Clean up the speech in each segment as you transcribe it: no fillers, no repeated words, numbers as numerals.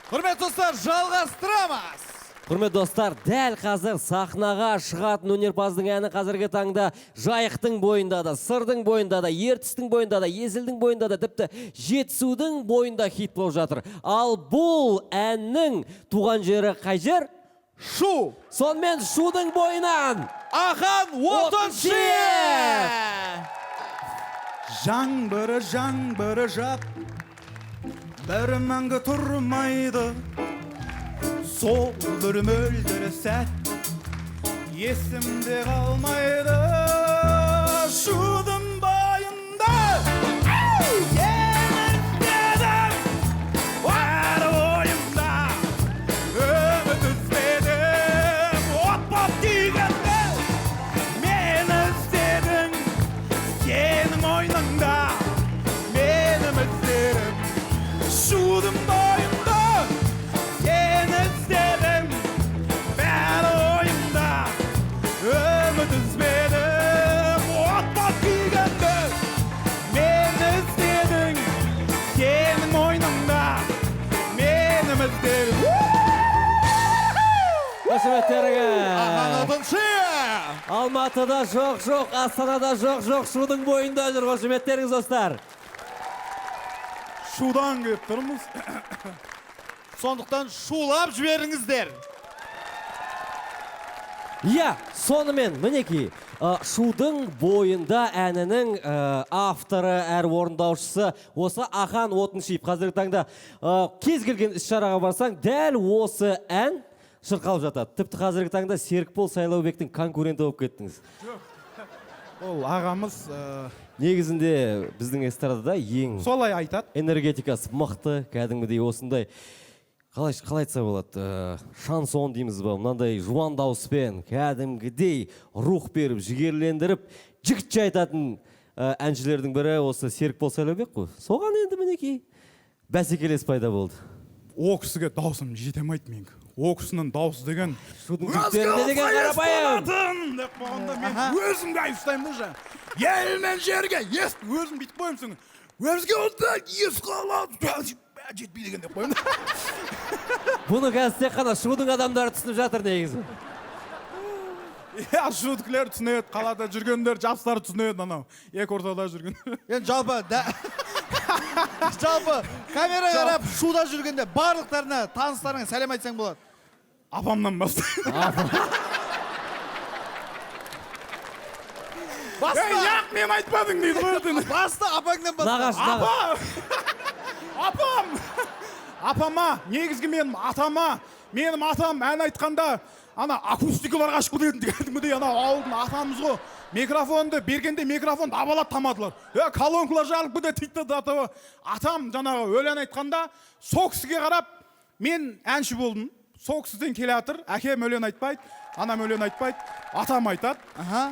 Құрметті достар, жалғастырамыз. Құрметті достар, дәл қазір сахнаға шығатын өнерпаздың әні қазіргі таңда жайықтың бойында да, сырдың бойында да, ертістің бойында да, есілдің бойында да, тіпті жетісудың бойында хит болып жатыр. Ал бұл әннің туған жері қай жер? Шу. Сонымен Шудың бойынан Ахан Отыншы. Жаңбыры жап, бір мәңгі тұрмайды. Сол бір мөлдір сәт есімде қалмайды. Шудың бойында еңіздедім, әр ойымда үміт үзбедім. От боп тигенде мені іздедің, сенің мойныңда мен үміттедім. Шудың бойында сені іздедім, бәрі ойымда үміт үзбедім. От боп тигенде мені іздедің, сенің мойныңда мен үміттедім. қошеметтеріңе. Ахан Отыншы. Алматыда жоқ, Астанада жоқ, Шудың бойында жүр. Қошеметтеріңіз достар. Шудан келіп тұрмыз. Сондықтан шулап жіберіңіздер. Иә, сонымен, мінеки, Шудың бойында әнінің авторы, әр орындаушысы осы Ахан Отыншиев. Қазіргі таңда кез келген іс-шараға барсаң, дәл осы ән шырқалып жатады. Тіпті қазіргі таңда Серікбол Сайлаубектің конкуренті болып кеттіңіз. Ол ағамыз Негізінде біздің эстрадада ең солай айтады. энергетикасы мықты, кәдімгідей осындай, қалай айтса болады, шансон дейміз ба, мынандай жуан дауыспен, кәдімгідей рух беріп, жігерлендіріп, жігітше айтатын әншілердің бірі осы Серікбол Сайлаубек қой. Соған енді мінекей бәсекелес пайда болды. О кісіге даусым жетемейді менің. О кісінің дауысы деген Шудың жігіттерінде деген қарапайым. деп болғанда мен өзімді айыпстаймын да жаңа. Елмен жерге өзім бүйтіп қойым сені. Өзге онда ес қалады. Жетпей деген деп қойым. Бұны қазір тек қана Шудың адамдары түсініп жатыр негізі. Иә, шудікілер түсінеді, қалада жүргендер, жастар түсінеді, анау. Екі ортада жүрген. Енді жалпы камера қарап шуда жүргенде барлықтарына, таныстарыңа сәлем айтсаң болады. Апамнан бастаймын. Яқ, мен айтпадың дейді ғой. Баста апаңнан баста. Нағаш. Апам! Апама, негізгі менің атам ән айтқанда, ана акустикаларға ашып кететіндей, ана ауылдың атамыз ғой. Микрофонды бергенде микрофонды абалап тамадылар. Колонкалар жарылып кетеді дейді. Атам жаңағы өлең айтқанда, сол кісіге қарап, мен әнші болдым. Сол кісіден келе жатыр, әкем өлең айтпайды, анам өлең айтпайды, атам айтады.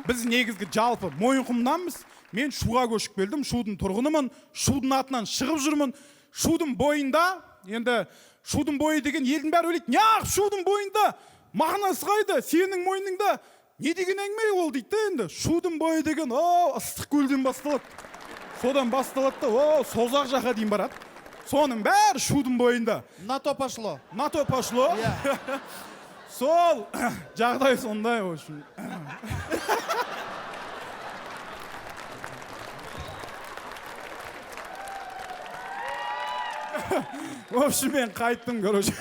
Біз негізгі жалпы Мойынқұмданбыз. Мен Шуға көшіп келдім, Шудың тұрғынымын, Шудың атынан шығып жүрмін. Шудың бойында, енді Шудың бойы деген елдің бәрі ойлайды. Неғып Шудың бойында? Мағынасы қайда? Сенің мойныңда не деген әңгіме ол дейді енді. Шудың бойы деген, ыстық көлден басталады. Содан басталады да, созақ жаққа дейін барады. Соның бәрі Шудың бойында. На то пошло. Сол жағдай сондай үшін. В общем, мен қайттым, короче.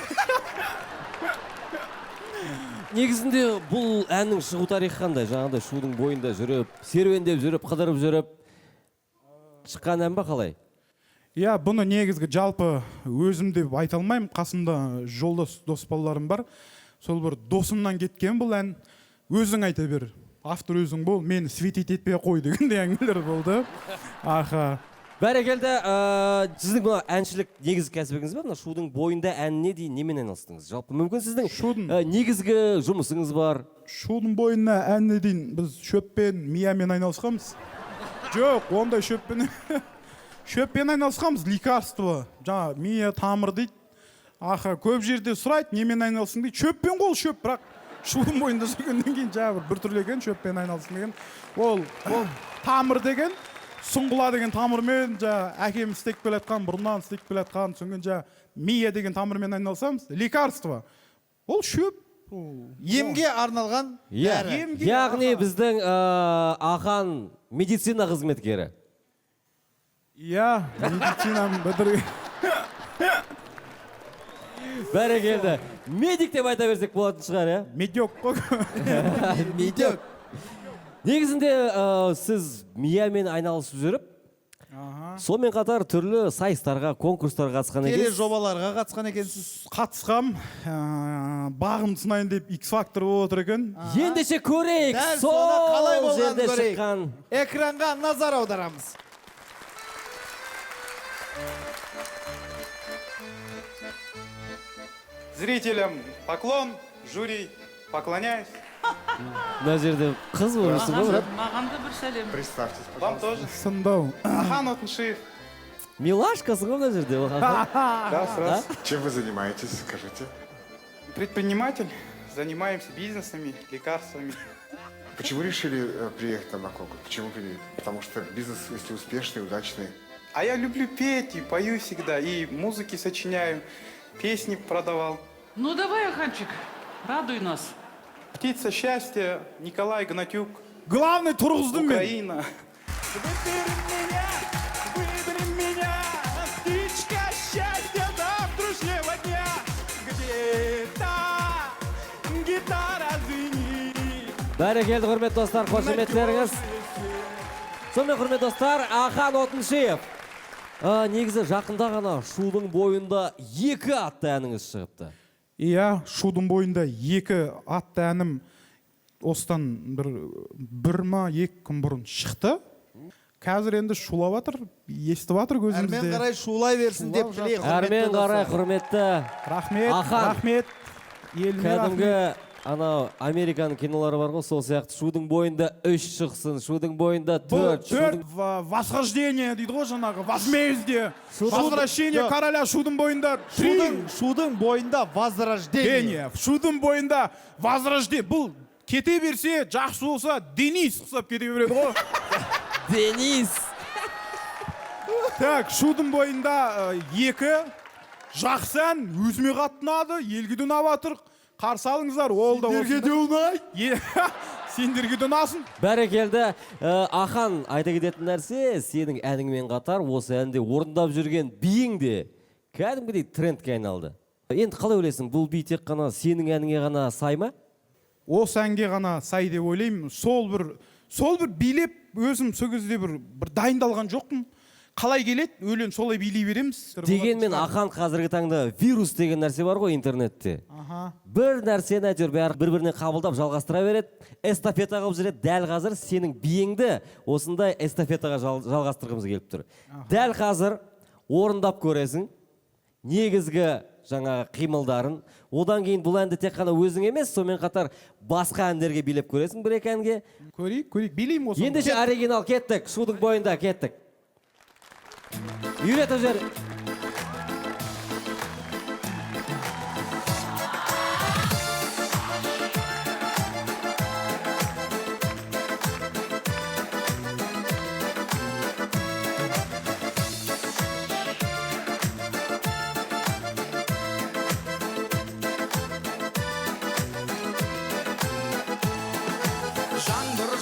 Негізінде бұл әннің шығу тарихы қандай? Жаңағыдай Шудың бойында жүріп, серуендеп жүріп, қыдырып жүріп шыққан ән ба қалай? Иә, бұны негізгі жалпы өзім деп айта алмаймын. Қасымда жолдас дос балаларым бар. Сол бір досымнан кеткен бұл ән. Өзің айта бер. Автор өзің бол, мені светить етпей қой дегендей әңгімелер болды. Аха. Бәрекелді, сіздің бұл әншілік негізгі кәсібіңіз ба? Шудың бойында әніне дейін немен айналыстыңыз? Жалпы мүмкін сіздің негізгі жұмысыңыз бар. Шудың бойына әніне дейін біз шөппен, миямен айналысқанбыз. Жоқ, ондай шөппен айналысқанбыз, лекарство. Жаңа мия тамыр дейді. Аха, көп жерде сұрайды, немен айналысың дейді. Шөппен қол шөп, бірақ Шудың бойында жүргеннен кейін жаңа бір түрлі екен, шөппен айналысың деген. Ол тамыр деген. сұңғыла деген тамырмен әкем істеп келе жатқан, бұрыннан істеп келе жатқан, соңын мия деген тамырмен айналысамыз. Лекарство. Ол шөп. Емге арналған дәрі. Яғни біздің Ахан медицина қызметкері. Иә, медицинаны бітірген. Бәрекелді. Медик деп айта берсек болатын шығар, иә? Медик қой. Медик. Негізінде сіз миямен айналысып жүріп, сонымен қатар түрлі сайыстарға, конкурстарға қатысқан Келе екенсіз. жобаларға қатысқан екенсіз. Қатысқам, бағым сынайын деп X-Factor болып отыр екен. Ендеше көрейік, Дәл соны қалай сол болғанын жерде көрейік. шыққан. Экранға назар аударамыз. Зрителям поклон, жюри поклоняюсь. Мына жерде қыз болмысы ғой, брат? Маған да бір сәлем. Представьтесь, Вам пожалуйста. тоже. Сындау. Ахан Отыншиев. Милашкасың ғой мына жерде. Да, сразу. Чем вы занимаетесь, скажите? Предприниматель. Занимаемся бизнесами, лекарствами. Почему решили приехать там на конкурс? Почему приехали? Потому что бизнес, если успешный, удачный. А я люблю петь и пою всегда. И музыки сочиняю, песни продавал. Ну давай, Аханчик, радуй нас. Птица счастья, Николай Гнатюк, Главный тұрғыздым мен. Украина. Выбери меня, птичка счастья завтрашнего дня. Где-то гитара звенит. Бәрекелді құрметті достар, қошеметтеріңіз. Сонымен құрметті достар, Ахан Отыншиев. Негізі жақында ғана Шудың бойында 2 атты әніңіз шығыпты. Иә, Шудың бойында 2 атты әнім осыдан бір ма 2 күн бұрын шықты. Қазір енді шулап жатыр, естіп жатыр Әрмен көзімізде. қарай шулай берсін деп тілейік. Әрмен қарай құрметті Рахмет, Ахан. рахмет. Еліне рахмет. Кәдімгі анау Американың кинолары бар ғой, сол сияқты Шудың бойында 3 шықсын, Шудың бойында 4. 4 восхождение дейді ғой жаңағы, возмездие, возвращение короля Шудың бойында 3. Шудың бойында возрождение. Шудың бойында возрождение. Бұл кете берсе, жақсы болса, Денис қысап кете береді ғой. Денис. Так, Шудың бойында 2 жақсы ән, өзіме қатты ұнады, елге де ұнап жатыр. Қарсы алыңыздар, ол да Сендерге де ұнайды. Сендерге де ұнасын. Бәрекелді. Ахан, айта кететін нәрсе, сенің әніңмен қатар осы әнде орындап жүрген биің де кәдімгідей трендке айналды. Енді қалай ойлайсың, бұл би тек қана сенің әніңе ғана сай ма? Осы әнге ғана сай деп ойлаймын. Сол бір билеп, өзім сол кезде бір дайындалған жоқпын. Қалай келеді, өлең солай билей береміз. Дегенмен Ахан қазіргі таңда вирус деген нәрсе бар ғой интернетте. Бір нәрсені әйтеуір бәрі бір-біріне қабылдап жалғастыра береді, эстафета қылып жүреді. Дәл қазір сенің биіңді осындай эстафетаға жалғастырғымыз келіп тұр. Дәл қазір орындап көресің негізгі жаңағы қимылдарын. Одан кейін бұл әнді тек қана өзің емес, сонымен қатар басқа әндерге билеп көресің, 1-2 әнге. Көрейік, билеймін осы. Ендеше оригинал кеттік, Шудың бойында кеттік. Үйретіп жер.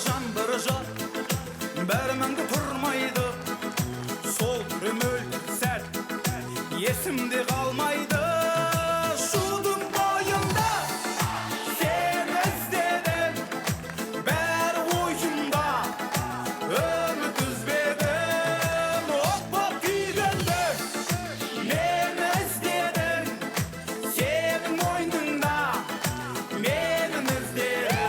Жаңбыр жар, бәрі мәңгі тұрмайды. Сол мөлдір сәт, есімде қалмайды. Шудың бойында сен іздедің, бәрі ойымда үміт үзбедім. Оппа күйгенді мен іздедім, сенің мойныңда менің іздедім.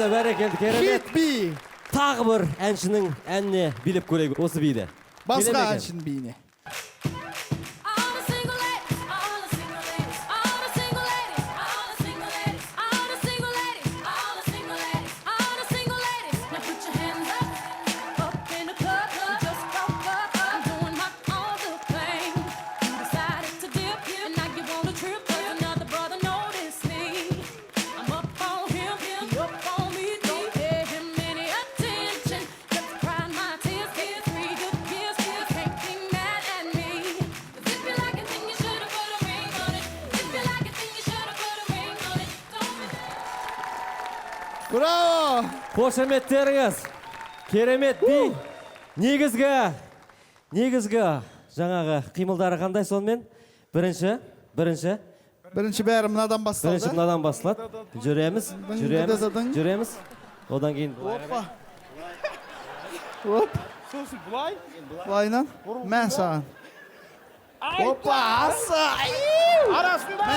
Бәрекелді, керемет. Хит би. Тағы бір әншінің әніне билеп көрейік осы биді. Басқа әншінің биіне. All the single ladies, all the single ladies, all the single ladies, all the single ladies, all the single ladies, all the single ladies, all the single ladies. Now put your hands up in the club. We just broke up. I'm doing my own little thing. You decided to dip, and now you want to trip. 'Cause another brother noticed me. I'm up on him. Браво! Қошеметтеріңіз. Керемет би. Негізгі жаңағы қимылдары қандай сонымен? Бірінші. Бірінші бәрі мынадан басталды. Бірінші мынадан басталады. Жүреміз. Одан кейін Оп, сосын былай былайынан. Мен саған. Опа, аса! арасында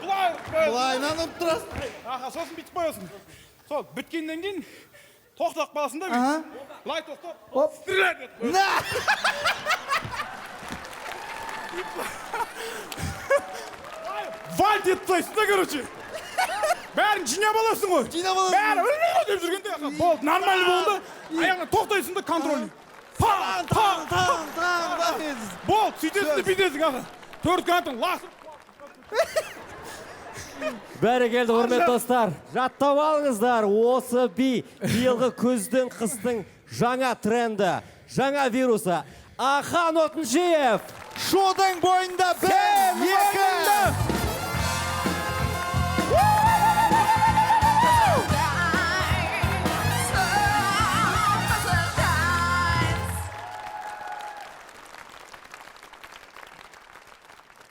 былай Былайынан ұп тұрасың. аха сосын бүйтіп қоясың сол біткеннен кейін тоқтап қаласың да Аха. былай тоқтап Оп. стрелять етіп қоясың. На! вальт етіп тастайсың да короче бәрін жинап аласың ғой Жинап аласың. бәрі өлмей ғой деп жүргенде болды нормально болды аяғына тоқтайсың да контроль Таң. болды сөйтесің де бүйтесің аға төрт канатын ласып бәрекелді құрметті достар. Жаттап алыңыздар. Осы би биылғы күздің қыстың жаңа тренді, жаңа вирусы. Ахан Отыншиев. Шудың бойында бір, екі.